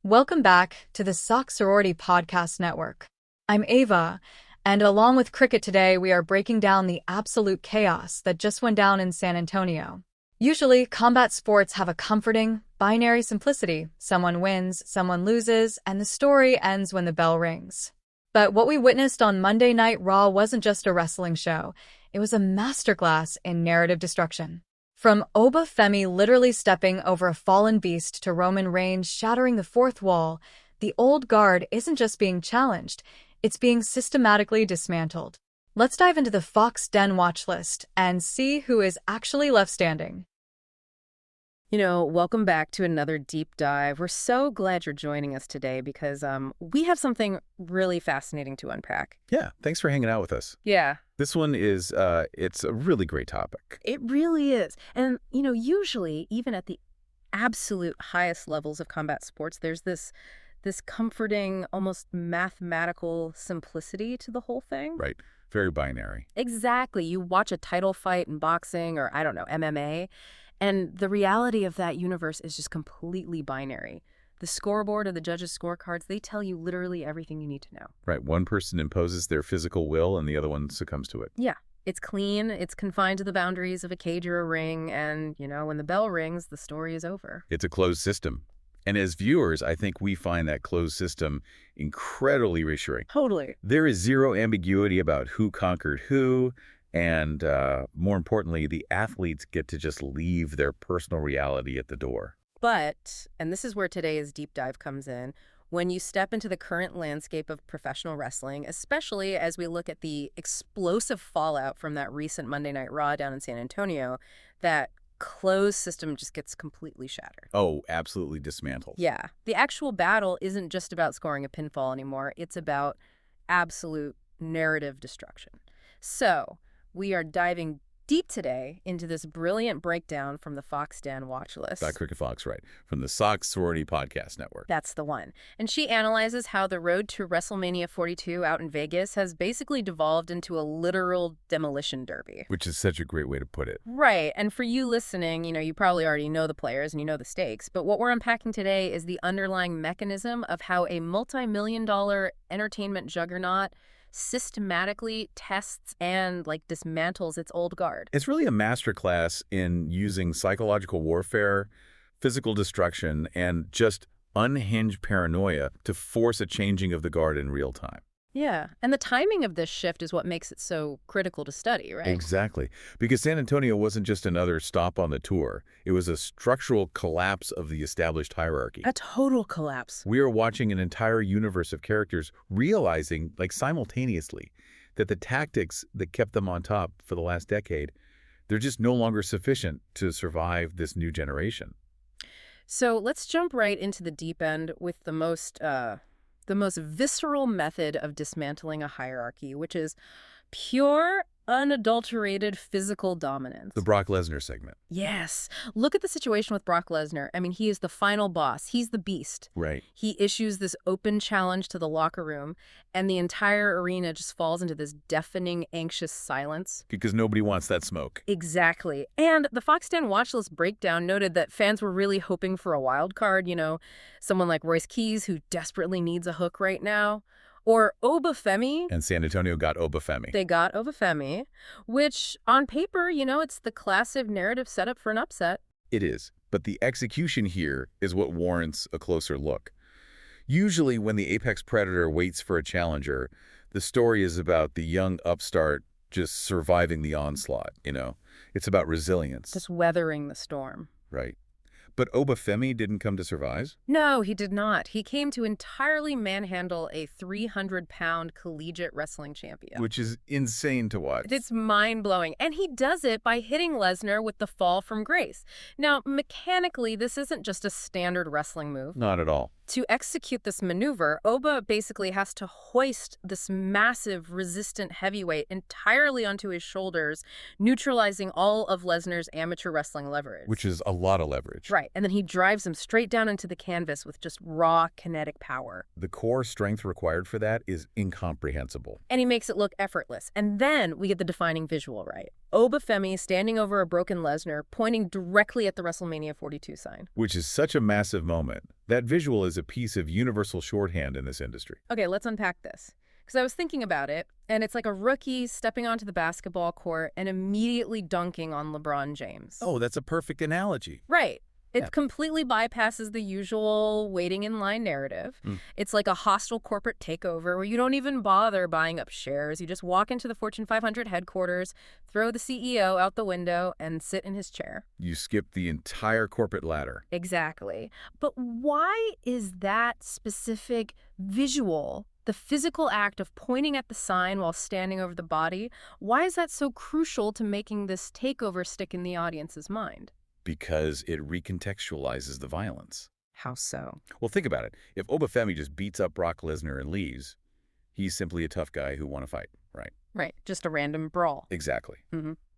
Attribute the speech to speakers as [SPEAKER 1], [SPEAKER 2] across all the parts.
[SPEAKER 1] Welcome back to the Soxsorority Podcast Network. I'm Ava, and along with Cricket today, we are breaking down the absolute chaos that just went down in San Antonio. Usually, combat sports have a comforting, binary simplicity. Someone wins, someone loses, and the story ends when the bell rings. But what we witnessed on Monday Night Raw wasn't just a wrestling show. It was a masterclass in narrative destruction. From Oba Femi literally stepping over a fallen beast to Roman Reigns shattering the fourth wall, the old guard isn't just being challenged, it's being systematically dismantled. Let's dive into the Fox-Den watch list and see who is actually left standing.
[SPEAKER 2] Welcome back to another deep dive. We're so glad you're joining us today because we have something really fascinating to unpack.
[SPEAKER 3] Yeah, thanks for hanging out with us.
[SPEAKER 2] Yeah.
[SPEAKER 3] This one is, it's a really great topic.
[SPEAKER 2] It really is. And, usually, even at the absolute highest levels of combat sports, there's this comforting, almost mathematical simplicity to the whole thing.
[SPEAKER 3] Right. Very binary.
[SPEAKER 2] Exactly. You watch a title fight in boxing or, I don't know, MMA, and the reality of that universe is just completely binary. The scoreboard or the judges' scorecards, they tell you literally everything you need to know.
[SPEAKER 3] Right. One person imposes their physical will and the other one succumbs to it.
[SPEAKER 2] Yeah. It's clean. It's confined to the boundaries of a cage or a ring. And, when the bell rings, the story is over.
[SPEAKER 3] It's a closed system. And as viewers, I think we find that closed system incredibly reassuring.
[SPEAKER 2] Totally.
[SPEAKER 3] There is zero ambiguity about who conquered who. And more importantly, the athletes get to just leave their personal reality at the door.
[SPEAKER 2] But, and this is where today's deep dive comes in, when you step into the current landscape of professional wrestling, especially as we look at the explosive fallout from that recent Monday Night Raw down in San Antonio, that closed system just gets completely shattered.
[SPEAKER 3] Oh, absolutely dismantled.
[SPEAKER 2] Yeah. The actual battle isn't just about scoring a pinfall anymore. It's about absolute narrative destruction. So we are diving deep today into this brilliant breakdown from the Fox-Den watch list.
[SPEAKER 3] Cricket Fox, right, from the Soxsorority Podcast Network.
[SPEAKER 2] That's the one. And she analyzes how the road to WrestleMania 42 out in Vegas has basically devolved into a literal demolition derby.
[SPEAKER 3] Which is such a great way to put it.
[SPEAKER 2] Right. And for you listening, you probably already know the players and you know the stakes. But what we're unpacking today is the underlying mechanism of how a multi-million-dollar entertainment juggernaut systematically tests and dismantles its old guard.
[SPEAKER 3] It's really a masterclass in using psychological warfare, physical destruction, and just unhinged paranoia to force a changing of the guard in real time.
[SPEAKER 2] Yeah, and the timing of this shift is what makes it so critical to study, right?
[SPEAKER 3] Exactly. Because San Antonio wasn't just another stop on the tour. It was a structural collapse of the established hierarchy.
[SPEAKER 2] A total collapse.
[SPEAKER 3] We are watching an entire universe of characters realizing, simultaneously, that the tactics that kept them on top for the last decade, they're just no longer sufficient to survive this new generation.
[SPEAKER 2] So let's jump right into the deep end with the most visceral method of dismantling a hierarchy, which is pure, unadulterated physical dominance.
[SPEAKER 3] The Brock Lesnar segment.
[SPEAKER 2] Yes. Look at the situation with Brock Lesnar. I mean, he is the final boss. He's the beast.
[SPEAKER 3] Right.
[SPEAKER 2] He issues this open challenge to the locker room, and the entire arena just falls into this deafening, anxious silence.
[SPEAKER 3] Because nobody wants that smoke.
[SPEAKER 2] Exactly. And the Fox-Den watchlist breakdown noted that fans were really hoping for a wild card, someone like Royce Keys who desperately needs a hook right now. Or Oba Femi.
[SPEAKER 3] And San Antonio got Oba Femi.
[SPEAKER 2] They got Oba Femi, which on paper, it's the classic narrative setup for an upset.
[SPEAKER 3] It is. But the execution here is what warrants a closer look. Usually when the apex predator waits for a challenger, the story is about the young upstart just surviving the onslaught, It's about resilience.
[SPEAKER 2] Just weathering the storm.
[SPEAKER 3] Right. But Oba Femi didn't come to survive?
[SPEAKER 2] No, he did not. He came to entirely manhandle a 300-pound collegiate wrestling champion.
[SPEAKER 3] Which is insane to watch.
[SPEAKER 2] It's mind-blowing. And he does it by hitting Lesnar with the fall from grace. Now, mechanically, this isn't just a standard wrestling move.
[SPEAKER 3] Not at all.
[SPEAKER 2] To execute this maneuver, Oba basically has to hoist this massive, resistant heavyweight entirely onto his shoulders, neutralizing all of Lesnar's amateur wrestling leverage.
[SPEAKER 3] Which is a lot of leverage.
[SPEAKER 2] Right, and then he drives him straight down into the canvas with just raw kinetic power.
[SPEAKER 3] The core strength required for that is incomprehensible.
[SPEAKER 2] And he makes it look effortless. And then we get the defining visual, right? Oba Femi standing over a broken Lesnar, pointing directly at the WrestleMania 42 sign.
[SPEAKER 3] Which is such a massive moment. That visual is a piece of universal shorthand in this industry.
[SPEAKER 2] Okay, let's unpack this. Because I was thinking about it, and it's like a rookie stepping onto the basketball court and immediately dunking on LeBron James.
[SPEAKER 3] Oh, that's a perfect analogy.
[SPEAKER 2] Right. It
[SPEAKER 3] Yeah.
[SPEAKER 2] completely bypasses the usual waiting in line narrative. It's like a hostile corporate takeover where you don't even bother buying up shares. You just walk into the Fortune 500 headquarters, throw the CEO out the window, and sit in his chair.
[SPEAKER 3] You skip the entire corporate ladder.
[SPEAKER 2] Exactly. But why is that specific visual, the physical act of pointing at the sign while standing over the body, why is that so crucial to making this takeover stick in the audience's mind?
[SPEAKER 3] Because it recontextualizes the violence.
[SPEAKER 2] How so?
[SPEAKER 3] Well, think about it. If Oba Femi just beats up Brock Lesnar and leaves, he's simply a tough guy who won a fight, right?
[SPEAKER 2] Right, just a random brawl.
[SPEAKER 3] Exactly.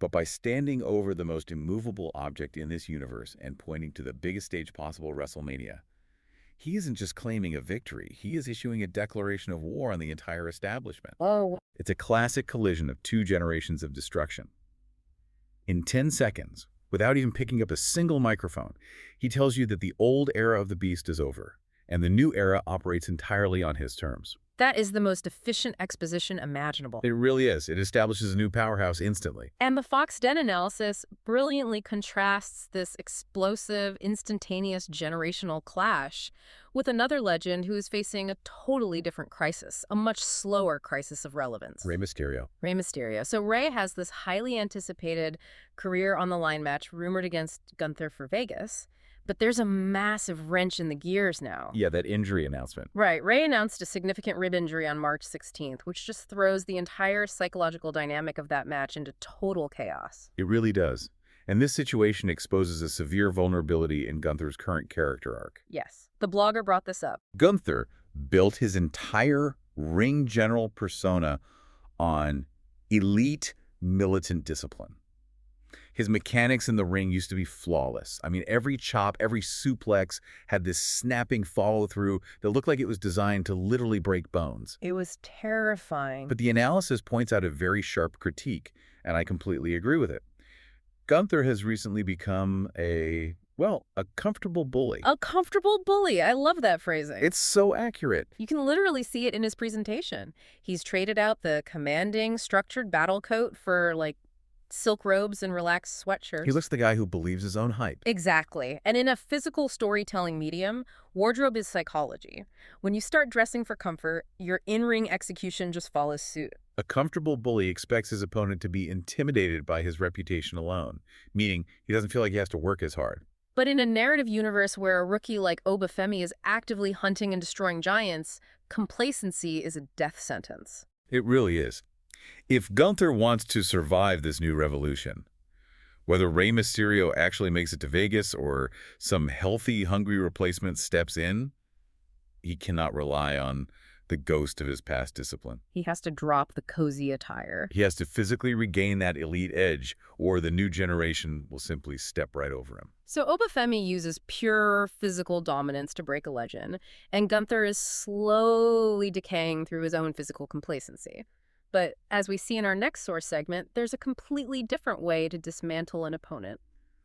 [SPEAKER 3] But by standing over the most immovable object in this universe and pointing to the biggest stage possible, WrestleMania, he isn't just claiming a victory. He is issuing a declaration of war on the entire establishment.
[SPEAKER 2] Oh.
[SPEAKER 3] It's a classic collision of two generations of destruction. In 10 seconds, without even picking up a single microphone, he tells you that the old era of the beast is over, and the new era operates entirely on his terms.
[SPEAKER 2] That is the most efficient exposition imaginable.
[SPEAKER 3] It really is. It establishes a new powerhouse instantly.
[SPEAKER 2] And the Fox Den analysis brilliantly contrasts this explosive, instantaneous generational clash with another legend who is facing a totally different crisis, a much slower crisis of relevance.
[SPEAKER 3] Rey Mysterio.
[SPEAKER 2] Rey Mysterio. So Rey has this highly anticipated career-on-the-line match rumored against Gunther for Vegas, but there's a massive wrench in the gears now.
[SPEAKER 3] Yeah, that injury announcement.
[SPEAKER 2] Right. Rey announced a significant rib injury on March 16th, which just throws the entire psychological dynamic of that match into total chaos.
[SPEAKER 3] It really does. And this situation exposes a severe vulnerability in Gunther's current character arc.
[SPEAKER 2] Yes. The blogger brought this up.
[SPEAKER 3] Gunther built his entire ring general persona on elite militant discipline. His mechanics in the ring used to be flawless. I mean, every chop, every suplex had this snapping follow-through that looked like it was designed to literally break bones.
[SPEAKER 2] It was terrifying.
[SPEAKER 3] But the analysis points out a very sharp critique, and I completely agree with it. Gunther has recently become a comfortable bully.
[SPEAKER 2] A comfortable bully. I love that phrasing.
[SPEAKER 3] It's so accurate.
[SPEAKER 2] You can literally see it in his presentation. He's traded out the commanding, structured battle coat for, like, silk robes and relaxed sweatshirts.
[SPEAKER 3] He looks the guy who believes his own hype.
[SPEAKER 2] Exactly. And in a physical storytelling medium, wardrobe is psychology. When you start dressing for comfort, your in-ring execution just follows suit.
[SPEAKER 3] A comfortable bully expects his opponent to be intimidated by his reputation alone, meaning he doesn't feel like he has to work as hard.
[SPEAKER 2] But in a narrative universe where a rookie like Oba Femi is actively hunting and destroying giants, complacency is a death sentence.
[SPEAKER 3] It really is. If Gunther wants to survive this new revolution, whether Rey Mysterio actually makes it to Vegas or some healthy, hungry replacement steps in, he cannot rely on the ghost of his past discipline.
[SPEAKER 2] He has to drop the cozy attire.
[SPEAKER 3] He has to physically regain that elite edge, or the new generation will simply step right over him.
[SPEAKER 2] So Oba Femi uses pure physical dominance to break a legend, and Gunther is slowly decaying through his own physical complacency. But as we see in our next source segment, there's a completely different way to dismantle an opponent.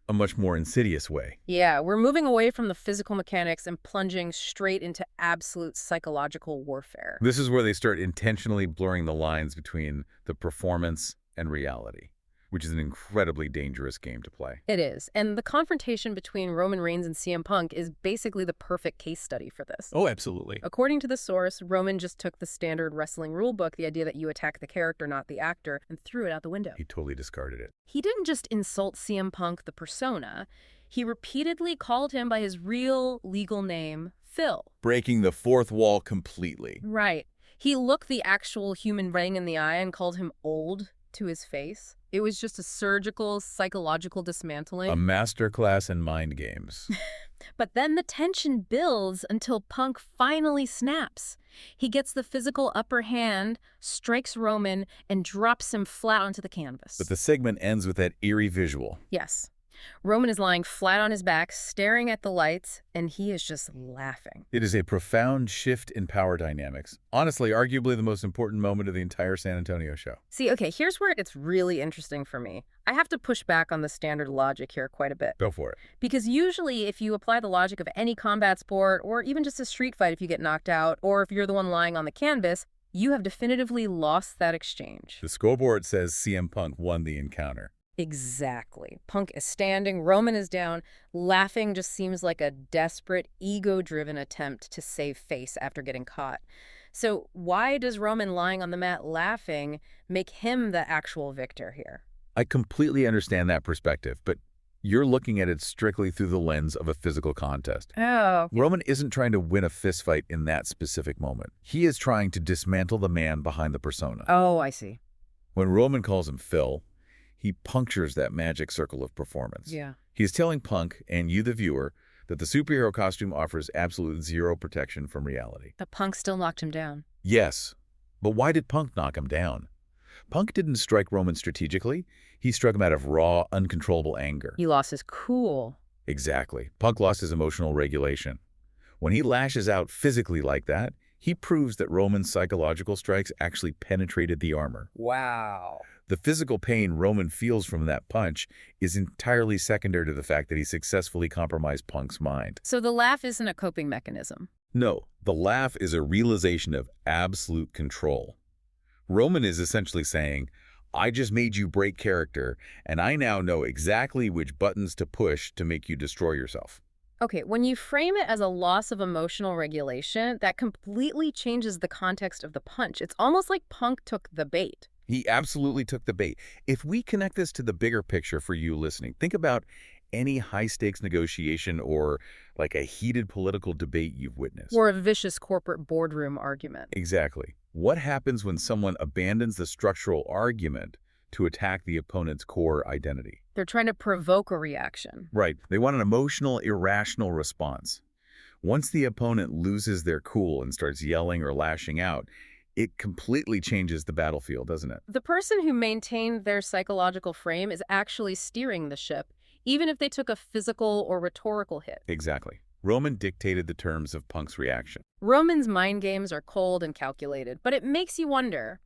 [SPEAKER 3] A much more insidious way.
[SPEAKER 2] Yeah, we're moving away from the physical mechanics and plunging straight into absolute psychological warfare.
[SPEAKER 3] This is where they start intentionally blurring the lines between the performance and reality, which is an incredibly dangerous game to play.
[SPEAKER 2] It is. And the confrontation between Roman Reigns and CM Punk is basically the perfect case study for this.
[SPEAKER 3] Oh, absolutely.
[SPEAKER 2] According to the source, Roman just took the standard wrestling rulebook, the idea that you attack the character, not the actor, and threw it out the window.
[SPEAKER 3] He totally discarded it.
[SPEAKER 2] He didn't just insult CM Punk, the persona. He repeatedly called him by his real legal name, Phil.
[SPEAKER 3] Breaking the fourth wall completely.
[SPEAKER 2] Right. He looked the actual human being in the eye and called him old to his face. It was just a surgical, psychological dismantling.
[SPEAKER 3] A masterclass in mind games.
[SPEAKER 2] But then the tension builds until Punk finally snaps. He gets the physical upper hand, strikes Roman, and drops him flat onto the canvas.
[SPEAKER 3] But the segment ends with that eerie visual.
[SPEAKER 2] Yes. Roman is lying flat on his back, staring at the lights, and he is just laughing.
[SPEAKER 3] It is a profound shift in power dynamics. Honestly, arguably the most important moment of the entire San Antonio show.
[SPEAKER 2] See, okay, here's where it gets really interesting for me. I have to push back on the standard logic here quite a bit.
[SPEAKER 3] Go for it.
[SPEAKER 2] Because usually if you apply the logic of any combat sport, or even just a street fight if you get knocked out, or if you're the one lying on the canvas, you have definitively lost that exchange.
[SPEAKER 3] The scoreboard says CM Punk won the encounter.
[SPEAKER 2] Exactly. Punk is standing, Roman is down. Laughing just seems like a desperate, ego-driven attempt to save face after getting caught. So why does Roman lying on the mat laughing make him the actual victor here?
[SPEAKER 3] I completely understand that perspective, but you're looking at it strictly through the lens of a physical contest.
[SPEAKER 2] Oh.
[SPEAKER 3] Roman isn't trying to win a fistfight in that specific moment. He is trying to dismantle the man behind the persona.
[SPEAKER 2] Oh, I see.
[SPEAKER 3] When Roman calls him Phil, he punctures that magic circle of performance.
[SPEAKER 2] Yeah.
[SPEAKER 3] He's telling Punk, and you the viewer, that the superhero costume offers absolute zero protection from reality.
[SPEAKER 2] But Punk still knocked him down.
[SPEAKER 3] Yes, but why did Punk knock him down? Punk didn't strike Roman strategically. He struck him out of raw, uncontrollable anger.
[SPEAKER 2] He lost his cool.
[SPEAKER 3] Exactly. Punk lost his emotional regulation. When he lashes out physically like that, he proves that Roman's psychological strikes actually penetrated the armor.
[SPEAKER 2] Wow.
[SPEAKER 3] The physical pain Roman feels from that punch is entirely secondary to the fact that he successfully compromised Punk's mind.
[SPEAKER 2] So the laugh isn't a coping mechanism.
[SPEAKER 3] No, the laugh is a realization of absolute control. Roman is essentially saying, I just made you break character, and I now know exactly which buttons to push to make you destroy yourself.
[SPEAKER 2] Okay, when you frame it as a loss of emotional regulation, that completely changes the context of the punch. It's almost like Punk took the bait.
[SPEAKER 3] He absolutely took the bait. If we connect this to the bigger picture for you listening, think about any high-stakes negotiation or like a heated political debate you've witnessed.
[SPEAKER 2] Or a vicious corporate boardroom argument.
[SPEAKER 3] Exactly. What happens when someone abandons the structural argument to attack the opponent's core identity?
[SPEAKER 2] They're trying to provoke a reaction.
[SPEAKER 3] Right. They want an emotional, irrational response. Once the opponent loses their cool and starts yelling or lashing out, it completely changes the battlefield, doesn't it?
[SPEAKER 2] The person who maintained their psychological frame is actually steering the ship, even if they took a physical or rhetorical hit.
[SPEAKER 3] Exactly. Roman dictated the terms of Punk's reaction.
[SPEAKER 2] Roman's mind games are cold and calculated, but it makes you wonder,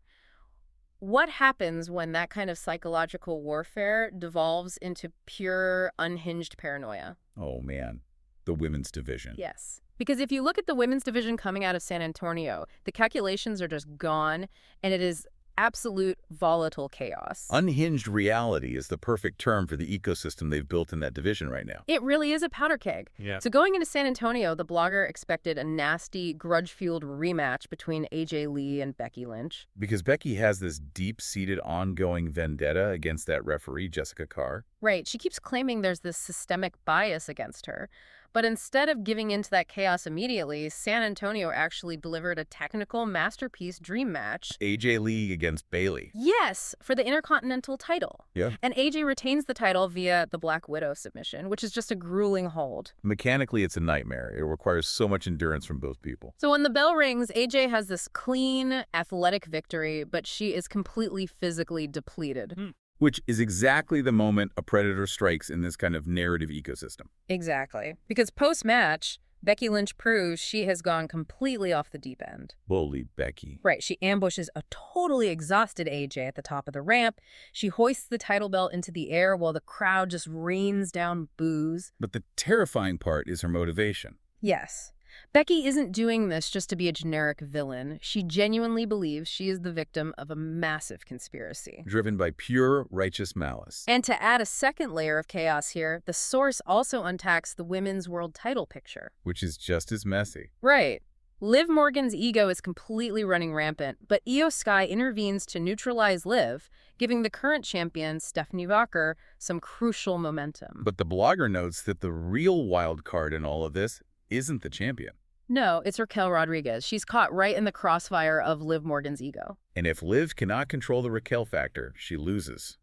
[SPEAKER 2] what happens when that kind of psychological warfare devolves into pure, unhinged paranoia?
[SPEAKER 3] Oh, man. The women's division.
[SPEAKER 2] Yes. Because if you look at the women's division coming out of San Antonio, the calculations are just gone, and it is absolute volatile chaos.
[SPEAKER 3] Unhinged reality is the perfect term for the ecosystem they've built in that division right now.
[SPEAKER 2] It really is a powder keg.
[SPEAKER 3] Yeah.
[SPEAKER 2] So going into San Antonio, the blogger expected a nasty, grudge-fueled rematch between AJ Lee and Becky Lynch.
[SPEAKER 3] Because Becky has this deep-seated ongoing vendetta against that referee, Jessica Carr.
[SPEAKER 2] Right. She keeps claiming there's this systemic bias against her. But instead of giving into that chaos immediately, San Antonio actually delivered a technical masterpiece dream match.
[SPEAKER 3] AJ Lee against Bayley.
[SPEAKER 2] Yes, for the Intercontinental title.
[SPEAKER 3] Yeah.
[SPEAKER 2] And AJ retains the title via the Black Widow submission, which is just a grueling hold.
[SPEAKER 3] Mechanically, it's a nightmare. It requires so much endurance from both people.
[SPEAKER 2] So when the bell rings, AJ has this clean, athletic victory, but she is completely physically depleted.
[SPEAKER 3] Which is exactly the moment a predator strikes in this kind of narrative ecosystem.
[SPEAKER 2] Exactly. Because post-match, Becky Lynch proves she has gone completely off the deep end.
[SPEAKER 3] Bully Becky.
[SPEAKER 2] Right. She ambushes a totally exhausted AJ at the top of the ramp. She hoists the title belt into the air while the crowd just rains down boos.
[SPEAKER 3] But the terrifying part is her motivation.
[SPEAKER 2] Yes. Becky isn't doing this just to be a generic villain. She genuinely believes she is the victim of a massive conspiracy.
[SPEAKER 3] Driven by pure, righteous malice.
[SPEAKER 2] And to add a second layer of chaos here, the source also untacks the women's world title picture.
[SPEAKER 3] Which is just as messy.
[SPEAKER 2] Right. Liv Morgan's ego is completely running rampant, but Io Sky intervenes to neutralize Liv, giving the current champion, Stephanie Walker, some crucial momentum.
[SPEAKER 3] But the blogger notes that the real wild card in all of this isn't the champion.
[SPEAKER 2] No, it's Raquel Rodriguez. She's caught right in the crossfire of Liv Morgan's ego.
[SPEAKER 3] And if Liv cannot control the Raquel factor, she loses.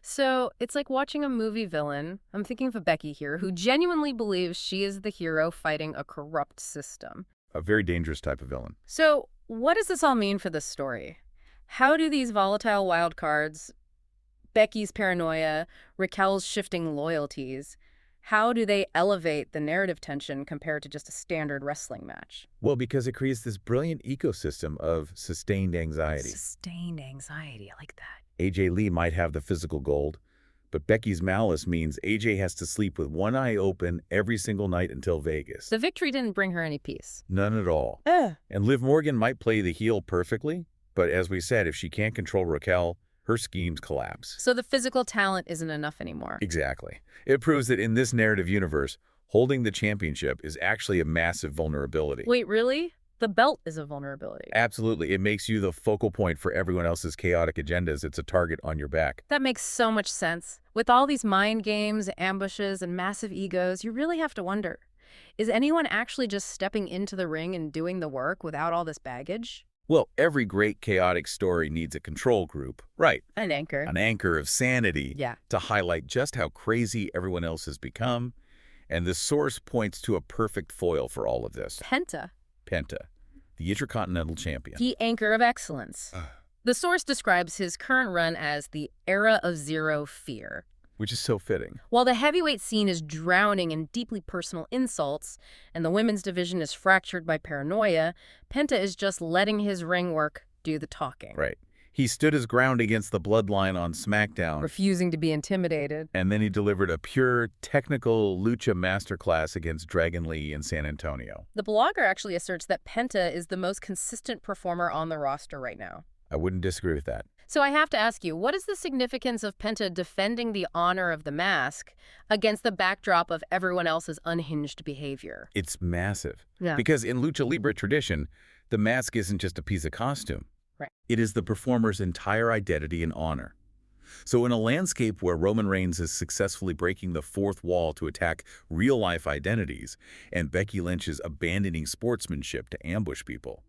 [SPEAKER 2] So it's like watching a movie villain, I'm thinking of a Becky here, who genuinely believes she is the hero fighting a corrupt system.
[SPEAKER 3] A very dangerous type of villain.
[SPEAKER 2] So what does this all mean for this story? How do these volatile wild cards, Becky's paranoia, Raquel's shifting loyalties. How do they elevate the narrative tension compared to just a standard wrestling match?
[SPEAKER 3] Well, because it creates this brilliant ecosystem of sustained anxiety.
[SPEAKER 2] Sustained anxiety, I like that.
[SPEAKER 3] AJ Lee might have the physical gold, but Becky's malice means AJ has to sleep with one eye open every single night until Vegas.
[SPEAKER 2] The victory didn't bring her any peace.
[SPEAKER 3] None at all. And Liv Morgan might play the heel perfectly, but as we said, if she can't control Raquel, her schemes collapse.
[SPEAKER 2] So the physical talent isn't enough anymore.
[SPEAKER 3] Exactly. It proves that in this narrative universe, holding the championship is actually a massive vulnerability.
[SPEAKER 2] Wait, really? The belt is a vulnerability.
[SPEAKER 3] Absolutely. It makes you the focal point for everyone else's chaotic agendas. It's a target on your back.
[SPEAKER 2] That makes so much sense. With all these mind games, ambushes, and massive egos, you really have to wonder, is anyone actually just stepping into the ring and doing the work without all this baggage?
[SPEAKER 3] Well, every great chaotic story needs a control group. Right.
[SPEAKER 2] An anchor.
[SPEAKER 3] An anchor of sanity.
[SPEAKER 2] Yeah.
[SPEAKER 3] To highlight just how crazy everyone else has become. And the source points to a perfect foil for all of this.
[SPEAKER 2] Penta.
[SPEAKER 3] Penta, the Intercontinental Champion.
[SPEAKER 2] The anchor of excellence. The source describes his current run as the era of zero fear.
[SPEAKER 3] Which is so fitting.
[SPEAKER 2] While the heavyweight scene is drowning in deeply personal insults, and the women's division is fractured by paranoia, Penta is just letting his ring work do the talking.
[SPEAKER 3] Right. He stood his ground against the Bloodline on SmackDown.
[SPEAKER 2] Refusing to be intimidated.
[SPEAKER 3] And then he delivered a pure, technical lucha masterclass against Dragon Lee in San Antonio.
[SPEAKER 2] The blogger actually asserts that Penta is the most consistent performer on the roster right now.
[SPEAKER 3] I wouldn't disagree with that.
[SPEAKER 2] So I have to ask you, what is the significance of Penta defending the honor of the mask against the backdrop of everyone else's unhinged behavior?
[SPEAKER 3] It's massive.
[SPEAKER 2] Yeah.
[SPEAKER 3] Because in lucha libre tradition, the mask isn't just a piece of costume.
[SPEAKER 2] Right.
[SPEAKER 3] It is the performer's entire identity and honor. So in a landscape where Roman Reigns is successfully breaking the fourth wall to attack real-life identities, and Becky Lynch is abandoning sportsmanship to ambush people,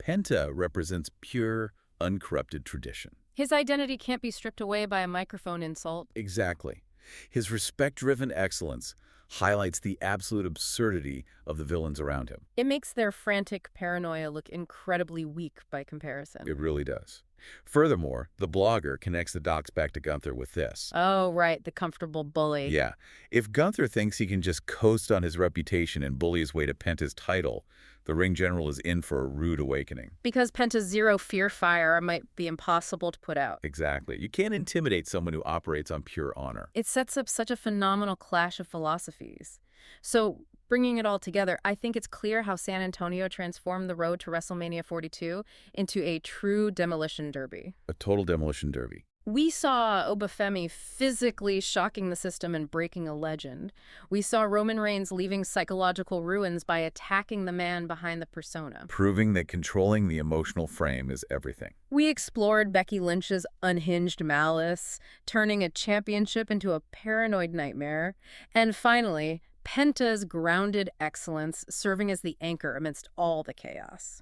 [SPEAKER 3] Penta represents pure, uncorrupted tradition.
[SPEAKER 2] His identity can't be stripped away by a microphone insult.
[SPEAKER 3] Exactly. His respect-driven excellence highlights the absolute absurdity of the villains around him.
[SPEAKER 2] It makes their frantic paranoia look incredibly weak by comparison.
[SPEAKER 3] It really does. Furthermore, the blogger connects the dots back to Gunther with this.
[SPEAKER 2] Oh, right, the comfortable bully.
[SPEAKER 3] Yeah. If Gunther thinks he can just coast on his reputation and bully his way to Penta's title, the ring general is in for a rude awakening.
[SPEAKER 2] Because Penta's zero fear fire might be impossible to put out.
[SPEAKER 3] Exactly. You can't intimidate someone who operates on pure honor.
[SPEAKER 2] It sets up such a phenomenal clash of philosophies. So, bringing it all together, I think it's clear how San Antonio transformed the road to WrestleMania 42 into a true demolition derby.
[SPEAKER 3] A total demolition derby.
[SPEAKER 2] We saw Oba Femi physically shocking the system and breaking a legend. We saw Roman Reigns leaving psychological ruins by attacking the man behind the persona.
[SPEAKER 3] Proving that controlling the emotional frame is everything.
[SPEAKER 2] We explored Becky Lynch's unhinged malice, turning a championship into a paranoid nightmare. And finally, Penta's grounded excellence serving as the anchor amidst all the chaos.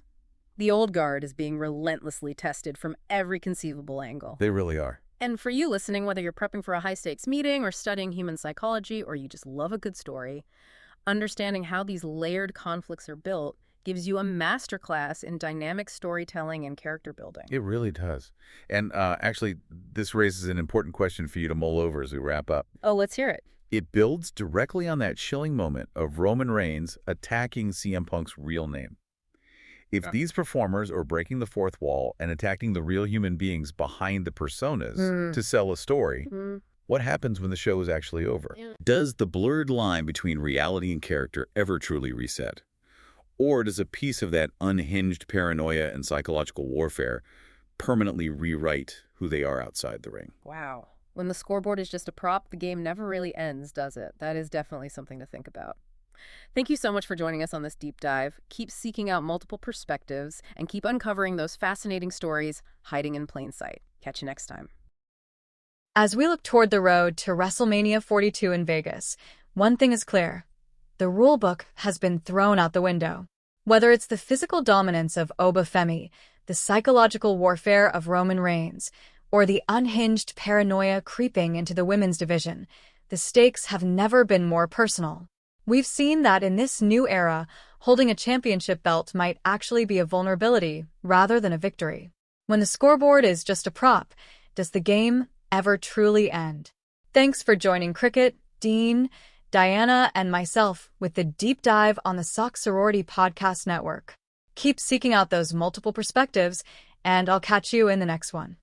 [SPEAKER 2] The old guard is being relentlessly tested from every conceivable angle.
[SPEAKER 3] They really are.
[SPEAKER 2] And for you listening, whether you're prepping for a high-stakes meeting or studying human psychology or you just love a good story, understanding how these layered conflicts are built gives you a masterclass in dynamic storytelling and character building.
[SPEAKER 3] It really does. And actually, this raises an important question for you to mull over as we wrap up.
[SPEAKER 2] Oh, let's hear it.
[SPEAKER 3] It builds directly on that chilling moment of Roman Reigns attacking CM Punk's real name. If these performers are breaking the fourth wall and attacking the real human beings behind the personas to sell a story, what happens when the show is actually over? Does the blurred line between reality and character ever truly reset? Or does a piece of that unhinged paranoia and psychological warfare permanently rewrite who they are outside the ring?
[SPEAKER 2] Wow. When the scoreboard is just a prop, the game never really ends, does it? That is definitely something to think about. Thank you so much for joining us on this deep dive. Keep seeking out multiple perspectives and keep uncovering those fascinating stories hiding in plain sight. Catch you next time.
[SPEAKER 1] As we look toward the road to WrestleMania 42 in Vegas, one thing is clear. The rulebook has been thrown out the window. Whether it's the physical dominance of Oba Femi, the psychological warfare of Roman Reigns, or the unhinged paranoia creeping into the women's division, the stakes have never been more personal. We've seen that in this new era, holding a championship belt might actually be a vulnerability rather than a victory. When the scoreboard is just a prop, does the game ever truly end. Thanks for joining Cricket, Dean, Diana, and myself with the deep dive on the Soxsorority Podcast Network. Keep seeking out those multiple perspectives, and I'll catch you in the next one.